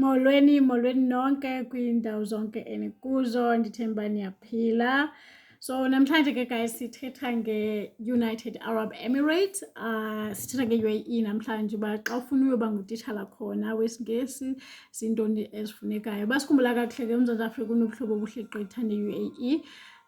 Molweni nonke kwiindawo zonke enikuzo, ndithemba niyaphila. So namhlanje ke guys sithetha nge-United Arab Emirates. Sithetha nge-UAE namhlanje uba xa ufuna uyoba ngutitshala khona wesiNgesi zintoni ezifunekayo. Basikhumbula kakuhle ke uMzantsi Afrika unobuhlobo obuhle gqitha ne-UAE.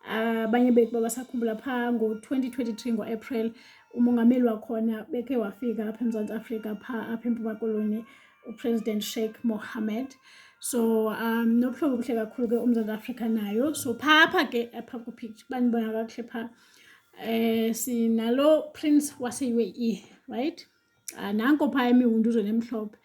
Abanye bethu babasakhumbula phaa ngo-2023 ngo-April umongameli wakhona bekhe wafika apha eMzantsi Afrika phaa apha eMpuma Koloni uPresident Sheikh Mohammed. So nobuhlobo obuhle kakhulu ke uMzantsi Afrika nayo. So phaa ke apha kupicture banibona kakuhle phaa sinalo Prince wase-UAE, right? Nanko phaa imihunduzo nemhlophe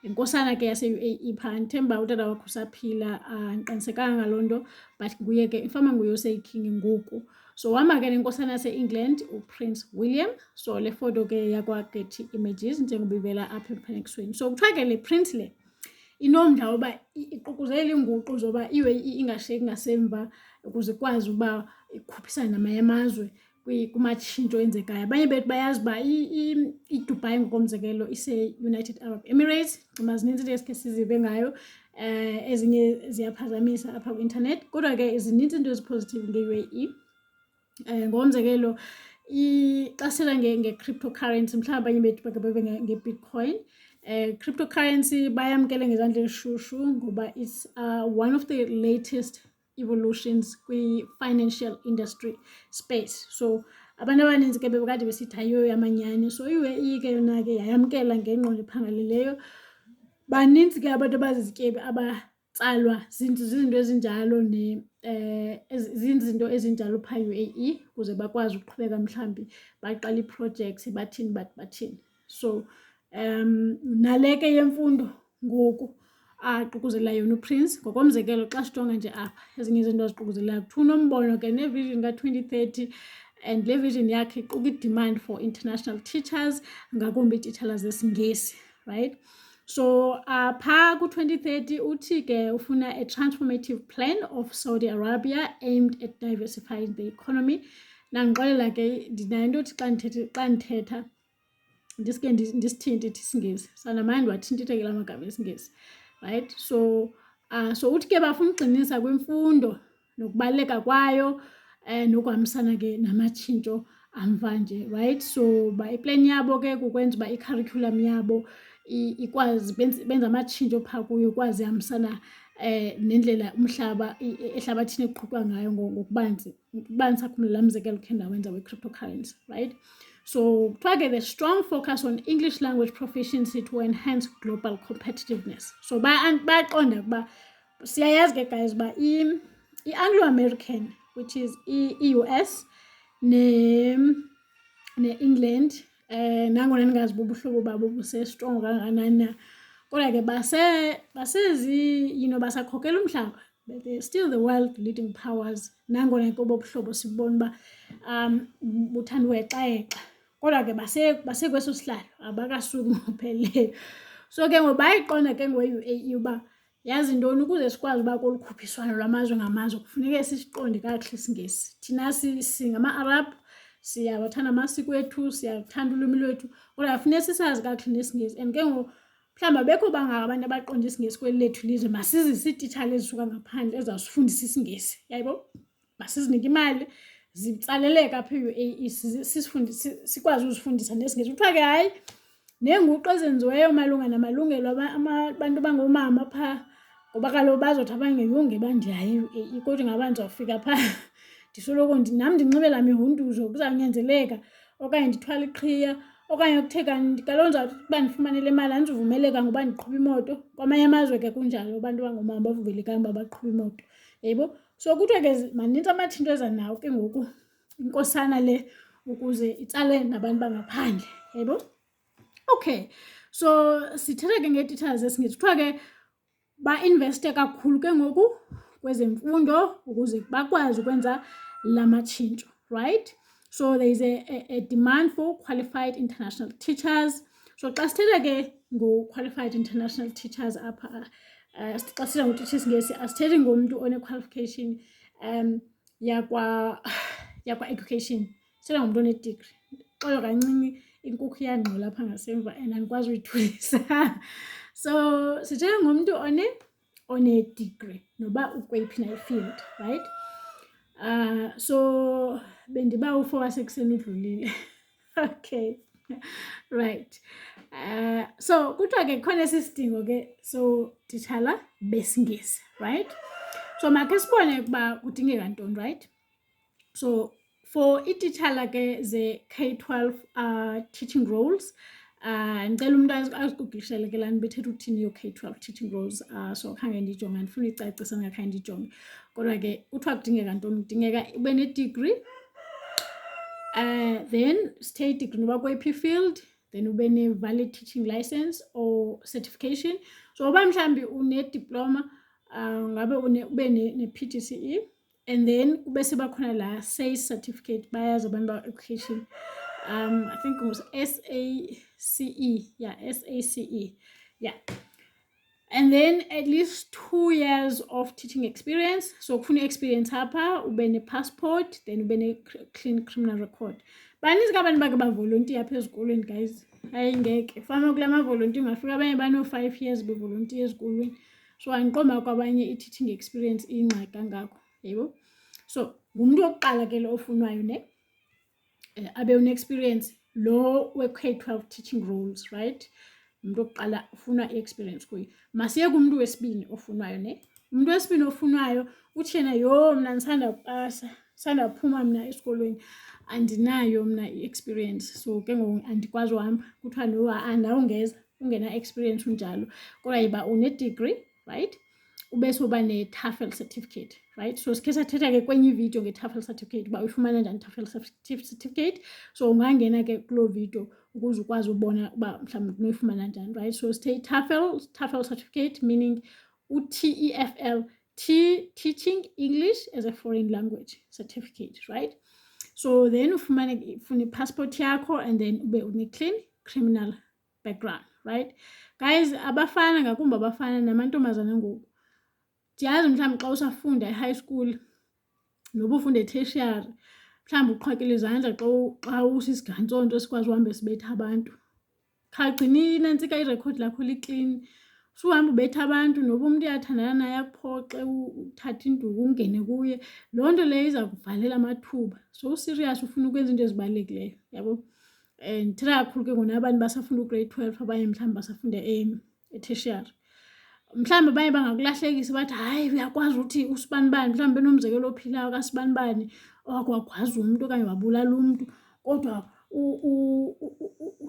inkosana ke yase-UAE phaa. Ndithemba utata wakho usaphila, andiqinisekanga ngaloo nto but nguye ke ifama nguye oseyiking ngoku. So wama ke nenkosana yase-England uPrince William. So le foto ke yakwa-Getty Images njengoba ivela apha emfanekisweni. So kuthiwa ke le Prince le inomdla woba iququzelela iinguqu zoba i-UAE ingashiyeki ngasemva ukuze ikwazi uba ikhuphisane namanye amazwe kumatshintsho enzekayo. Abanye bethu bayazi uba iDubai ngokomzekelo ise-United Arab Emirates. Cima zininzi into esikhe sizive ngayo, ezinye ziyaphazamisa apha kwi-internet, kodwa ke zininzi into ezipositive nge-UAE. Ngokomzekelo xa sithetha nge-cryptocurrency, mhlawumbi abanye bethu bakhe bebe nge-Bitcoin. Cryptocurrency bayamkele ngezandla ezishushu ngoba it's one of the latest evolutions kwi-financial industry space. So abantu abaninzi ke bebekade besithi ayiyo yamanyani. So i-UAE ke yona ke yayamkela ngengqondo ephangaleleyo. Baninzi ke abantu abazizityebi abatsalwa zizinto ezinjalo zizinto ezinjalo phaa UAE ukuze bakwazi ukuqhubeka mhlawumbi baqala ii-projects bathini. So nale ke yemfundo ngoku aququzelela yona uPrince. Ngokomzekelo xa sijonga nje apha ezinye izinto aziququzelayo, kuthiwa unombono ke ne-vision ka-2030 and le vision yakhe iquka i-demand for international teachers, ngakumbi iititshala zesiNgesi, right? So phaa ku-2030 uthi ke ufuna a transformative plan of Saudi Arabia aimed at diversifying the economy. Nandixolela ke ndinayo into yothi xa ndithetha ndiske ndisithinte isiNgesi, sanamanye ndiwathintithe la magama esiNgesi, right? So uthi ke bafuna ukugxinisa kwimfundo nokubaluleka kwayo nokuhambisana ke namatshintsho amvanje, right? So iplani yabo ke kukwenza uba i-curriculum yabo ikwazi benza amatshintsho phaa kuyo, ikwazi ihambisana nendlela umhlaba ehlabathini eqhutywa ngayo ngokubanzi. Uba ndisakhumbula laa mzekelo khe ndawenza we-cryptocurrency, right? So kuthiwa ke the strong focus on English language proficiency to enhance global competitiveness. So bayaqonda ukuba siyayazi ke guys uba i-Anglo-American, which is i-US ne-England, nangona ndingazi ubuhlobo babo buse-strong kangakanani na, kodwa ke basakhokela umhlaba. They're still the world leading powers. Nangona ke obuhlobo sibona uba buthanda uwexa-yexa, kodwa ke basekweso sihlalo, abakasuki ngokupheleleyo. So ke ngoba bayayiqonda ke ngoku-UAE uba yazi ntoni, ukuze sikwazi uba kolu khuphiswano lwamazwe ngamazwe kufuneke sisiqonde kakuhle isiNgesi. Thina singama-Arab, siyawathanda amasiko ethu, siyathanda ulwimi lwethu, kodwa funeka sisazi kakuhle nesiNgesi. And ke ngoku mhlawumbi abekho bangaka abantu abaqonda isiNgesi kweli lethu lizwe. Masizise iititshala ezisuka ngaphandle ezawusifundisa isiNgesi, yayibo? Masizinike imali zitsaleleke apha e-UAE sikwazi uzifundisa nesiNgesi. Kuthiwa ke hayi, neenguqu ezenziweyo malunga namalungelo abantu abangoomama phaa, ngoba kaloku bazothi abangeyonge bandiyaye e-UAE kodwa ingaba ndizawufika phaa ndisoloko nam ndinxibe laa mihunduzo, kuzawunyanzeleka okanye ndithwale iqhiya okanye kuthe kanti kaloku ndizawuthi uba ndifumane le mali andizuvumeleka ngoba ndiqhuba imoto. Kwamanye amazwe ke kunjalo, abantu abangoomama bavumelekanga uba baqhuba imoto, yayibo? So kuthiwa ke manintsi amatshintsho eza nawo ke ngoku inkosana le ukuze itsale nabantu bangaphandle, yayibo? Okay, so sithetha ke ngeetitshala zesiNgesi. Kuthiwa ke bainveste kakhulu ke ngoku kwezemfundo ukuze bakwazi ukwenza la matshintsho, right? So there is a demand for qualified international teachers. So xa sithetha ke ngo-qualified international teachers apha, xa sithetha ngotitsha isiNgesi asithethi ngomntu one-qualification yakwa-education, sithetha ngomntu one-degree. Xola kancinci inkukhu iyangxola apha ngasemva and andikwazi uyithulisa. So sithetha ngomuntu one degree noba ukweyiphi na ifield, right? So bendiba u4 wasekuseni udlulile. Okay. Right. So kuthiwa ke khona sisidingo ke so titshala besiNgesi, right? So makhe sibone ukuba kudingeka ntoni, right? So for ititshala ke ze K12 teaching roles, ndicela umuntu azigugishele ke lana bethetha uthini yo K12 teaching roles. So khange ndijonge, ndifuna icacisa ngakhange ndijonge, kodwa ke kuthiwa kudingeka ntoni? Kudingeka ube ne-degree, then state degree noba kweyiphi field, then ube ne-valid teaching license or certification. So uba mhlawumbi une-diploma, ngabe ube ne-PGCE, and then kube sebakhona la SACE certificate, bayazi abantu ba-education. I think it was SACE, yeah. And then at least 2 years of teaching experience. So kufuna experience hapa, ube ne-passport, then ube ne-clean criminal record. Baninzi abantu bake bavolontiya apha ezikolweni, guys. Hayi ngeke fama kula mavolontiya ungafika abanye bano-5 years bevolontiya ezikolweni. So andiqomba kwabanye i-teaching experience iyingxaki kangako, yebo. So ngumuntu wokuqala ke lo ofunwayo ne abe une-experience lo we-K12 teaching roles, right? Umuntu wokuqala ufuna i-experience kuye. Masiye kumuntu wesibini ofunwayo ne. Umuntu wesibini ofunwayo uthi yena mna ndisanda kupasa, sanda kuphuma mna esikolweni, andinayo mna i-experience, so ke ngoku andikwazi uhamba. Kuthiwa no andawungeza ungena-experience unjalo, kodwa yiba une-degree, right? Ube soba ne-TOEFL certificate, right? So sikhe sathetha ke kwenye ividiyo nge-TOEFL certificate uba uyifumana njani TOEFL certificate. So ungangena ke kuloo video ukuze ukwazi ubona uba mhlawumbi unoyifumana njani, right? So stay TOEFL certificate, meaning TEFL, teaching English as a foreign language certificate, right? So then ufuna i-passport yakho, and then ube une-clean criminal background, right? Guys, abafana ngakumbi abafana namantombazana ngoku, ndiyazi mhlawumbi xa usafunda e-high school noba ufunda e-tertiary, mhlawumbi uqhwakele izandla xa usisigantsonto sikwazi uhambe sibetha abantu. Khagcina inantsika irekhodi lakho liklini. Suhamba ubetha abantu, noba umuntu uyathandana naye akuphoxe, uthathe induku ungene kuye, loo nto leyo iza kuvalela amathuba. So userious ufuna ukwenza into ezibalulekileyo, yabo. Ndithetha kakhulu ke ngona abantu basafunda ugrade 12, abanye mhlawumbi basafunda e-tertiary. Mhlawumbi abanye bangakulahlekisa bathi hayi uyakwazi uthi usibanibani, mhlawumbi benomzekelo ophilayo kasibanibani owakwazi umntu okanye wabulala umntu, kodwa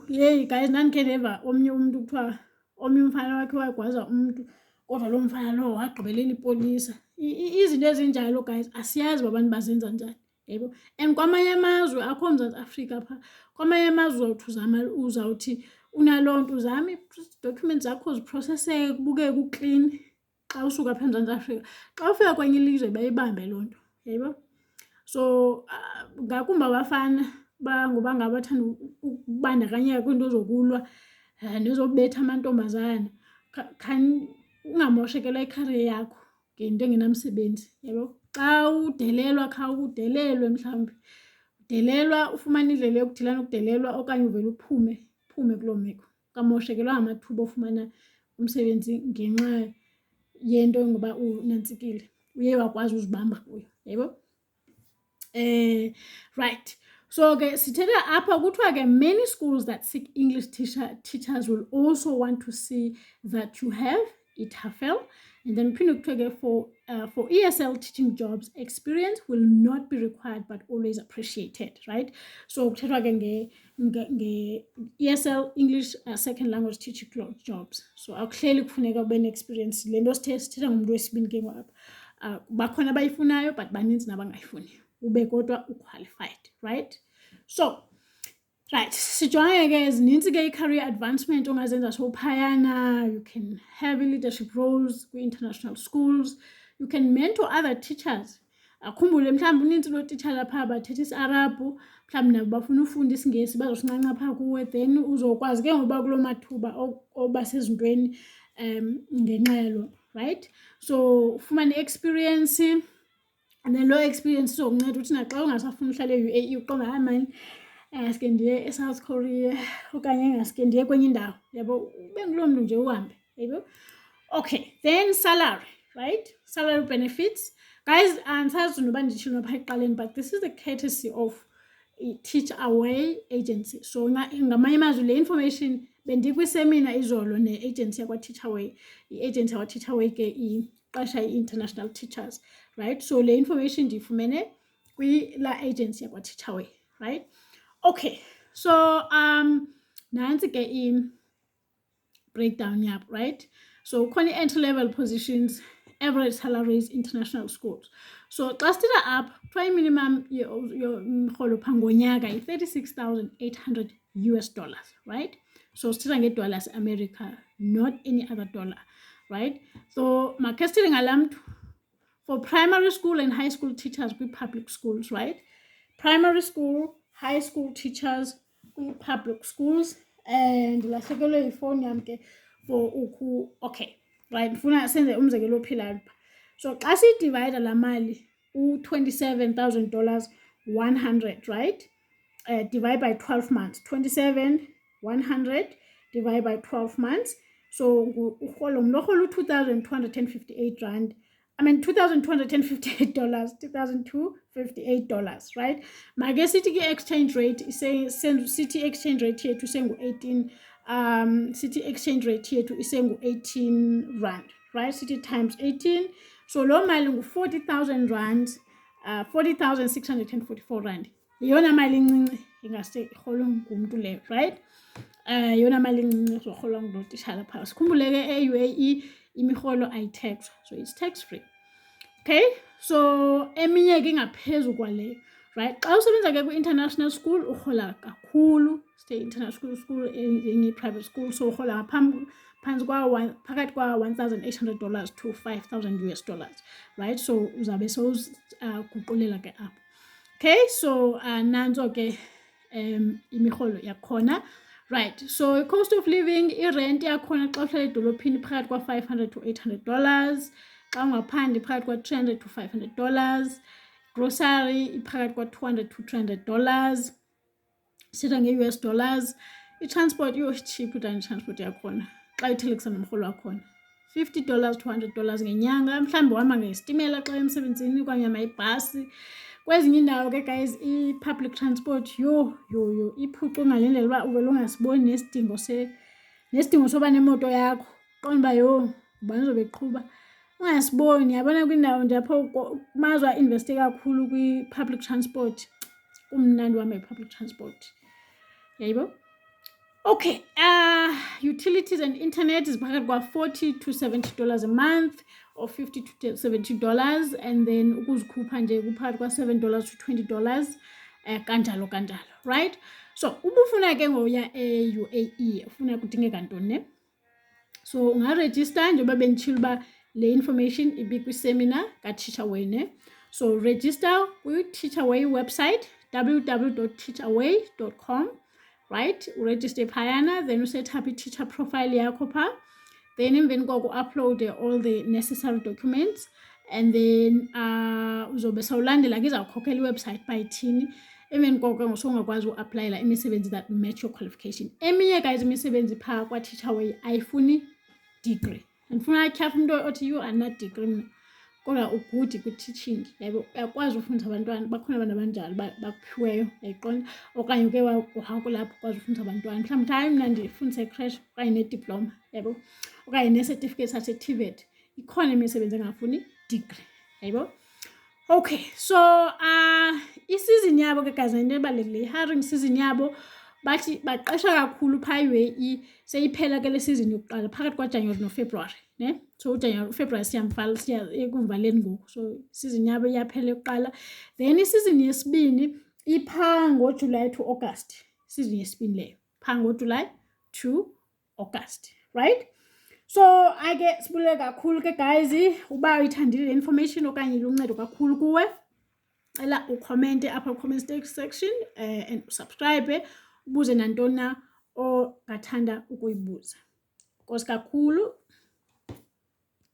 yeyi guys, ndandikhe ndeva omnye umntu kuthiwa omnye umfana wakhe wagwaza umntu, kodwa loo mfana lowo wagqibelela ipolisa. Izinto ezinjalo guys asiyazi abantu bazenza njani, yebo. And kwamanye amazwe akho Mzantsi Afrika phaa, kwamanye amazwe uzawuthi unaloo nto uzame ii-documents zakho ziproseseke kubukeke kuklini xa usuka apha eMzantsi Afrika. Xa ufika kwenye ilizwe bayibambe loo nto, yebo. So ngakumbi abafana ngoba ngabathanda ukubandakanyeka kwiinto zokulwa nezobetha amantombazana, ungamoshekelwa ikhariya yakho ngento engenamsebenzi, yebo. Xa udelelwa udelelwe, mhlawumbi udelelwa ufumane indlela yokudila nokudelelwa, okanye uvele uphume kuloo meko. Kamoshekelwa amathuba ofumana umsebenzi ngenxa yento ngoba unantsikile, uye wakwazi uzibamba kuyo, yebo. Right. So ke sithetha apha kuthiwa ke many schools that seek English teachers will also want to see that you have i-TOEFL. And then phinde kuthiwa ke for ESL teaching jobs, experience will not be required but always appreciated, right? So kuthethwa ke nge-ESL English second language teaching jobs. So akuhleli kufuneka ube ne-experience. Le nto sithetha ngumntu wesibini ke ngoku. Bakhona abayifunayo but baninzi nabangayifuniyo, ube kodwa uqualified, right? So right, sijonge ke zinintsi ke i-career advancement ongazenza sophayana. You can have leadership roles kwi-international schools. You can mentor other teachers. Akhumbule mhlawumbi unintsi lootitshala phaa bathetha isi-Arabhu, mhlawumbi nabo bafuna ufunda isiNgesi bazosincanca phaa kuwe, then uzokwazi ke ngoba kuloo mathuba oba sezintweni ngenxa yaloo, right? So ufumane i-experience, and then loo experience izokunceda uthi naxa ungasafuni uhlala e-UAE uqonda hayi mani ngaske ndiye eSouth Korea okanye ngaske ndiye kwenye indawo, yabo. Ube nguloo mntu nje uhambe, Okay, then salary, right? Salary benefits. Guys, but this is the courtesy of Teach Away agency. So ngamanye amazwi le information bendikwisemina izolo ne-agency yakwa-Teach Away. I-agency yakwa-Teach Away ke iqasha i-international teachers, right? So le information ndiyifumene la agency yakwa-Teach Away, right? Okay, so nansi ke breakdown yap, right? So khona entry-level positions, average salaries, international schools. So xa sithetha up, kuthiwa minimum yomrholo phaa ngonyaka yi-$36,800 US, right? So sithetha ngedollars America, not any other dollar, right? So makhe sithethe ngalaa mntu for primary school and high school teachers kwi-public schools, right? Primary school, high school teachers kwi-public schools, and lahlekelwe yifowuni yam ke for okay, right? Ndifuna senze umzekelo ophilayo. So xa siyidivayida laa mali u-$27,000 100, right? Divide by 12 months. 27,100 divide by 12 months. So urholo mntu $2,258 rand. I mean $2,258, $2,258, right? Make sithi exchange rate sithi exchange rate yethu isengu-18 sithi exchange rate yethu isengu-18 rand, right? Sithi times 18. So lo mali ngu-40,000 rand, 40,644 rand. Yona mali incinci ingase irholwe ngumntu leyo, right? Yona mali incinci izorholwa ngulo tishala phaa. Sikhumbule ke e-UAE imirholo ayitaxwa, so it's tax free. Okay, so eminye ke ingaphezu kwaleyo, right? Xa usebenza ke kwi-international school urhola kakhulu. Stay international school enye private school, so urhola phantsi phakathi kwa$1,800 to $5,000 US, right? So uzabe sowuguqulela ke apho. Okay, so nanzo ke imirholo yakhona, right? So cost of living, i-rent yakhona xa uhlala edolophini phakathi kwa$500 to $800, xa ungaphandle phakathi kwa$300 to $500, grocery iphakathi kwa$200 to $300, sithetha nge-US dollars. I-transport cheap than i-transport yakhona xa ithelekisa nomrholo wakhona, $50 to $100 ngenyanga. Mhlawumbi uhamba ngesitimela xa emsebenzini okanye mayibhasi. Kwezinye indawo ke guys i-public transport yo iphucwe ngale ndlela uba uvele ungasiboni nesidingo soba nemoto yakho, qonda uba ubani uzobe eqhuba ungasiboni. Yabona kwindawo ndiyapho kumazwe ainveste kakhulu kwi-public transport, kumnandi uhamba i-public transport, yayibo? Okay, utilities and internet ziphakathi kwa$40 to $70 a month or $50 to $70, and then ukuzikhupha nje kuphakathi kwa$7 to $20, kanjalo, right? So ubufuna ke ngoya e-UAE ufuna kudingeka ntoni ne? So ungarejista njengoba benditshilo uba le information ibikwiseminar ka-Teach Away ne? So register kwi-Teach Away website www.teachaway.com, right? Uregister phayana, then uset up i-teacher profile yakho phaa, then emveni koko upload all the necessary documents, and then uzobe sawulandela ke izawukhokhela iwebsite bayithini. Emveni koko ngosongakwazi uaplayela imisebenzi that match your qualification. Eminye guys imisebenzi phaa kwa-Teach Away ayifuni degree. Andifuna atyhafa umntu othi you are not degree mna, kodwa ugudi kwi-teaching, yabo uyakwazi ufundisa abantwana. Bakhona abantu abanjalo bakuphiweyo, yayiqonda, okanye uke wakulapho ukwazi ufundisa abantwana. Mhlawumbi uthi hayi mna ndifundisa ecrash okanye nediploma, yabo, okanye necertificate sase-TVET. Ikhona imisebenzi engafuni degree, yayibo? Okay, so isizini yabo ke guys into ebalulekileyo, hiring season yabo bathi baqesha kakhulu phaa UAE seyiphela ke le season yokuqala phakathi kwaJanuwari noFebruwari ne? So uJanuwari uFebruwari siyamvala siya ekuvaleni ngoku, so season yabo iyaphela yokuqala. Then isizin yesibini iphaa ngoJuly to August, season yesibini leyo phaa ngoJuly to August, right? So ake sibulele kakhulu ke guys, uba uyithandile le information okanye iluncedo kakhulu kuwe, cela ucommente apha comment section and subscribe ubuze nantoni na ongathanda ukuyibuza. Nkosi kakhulu.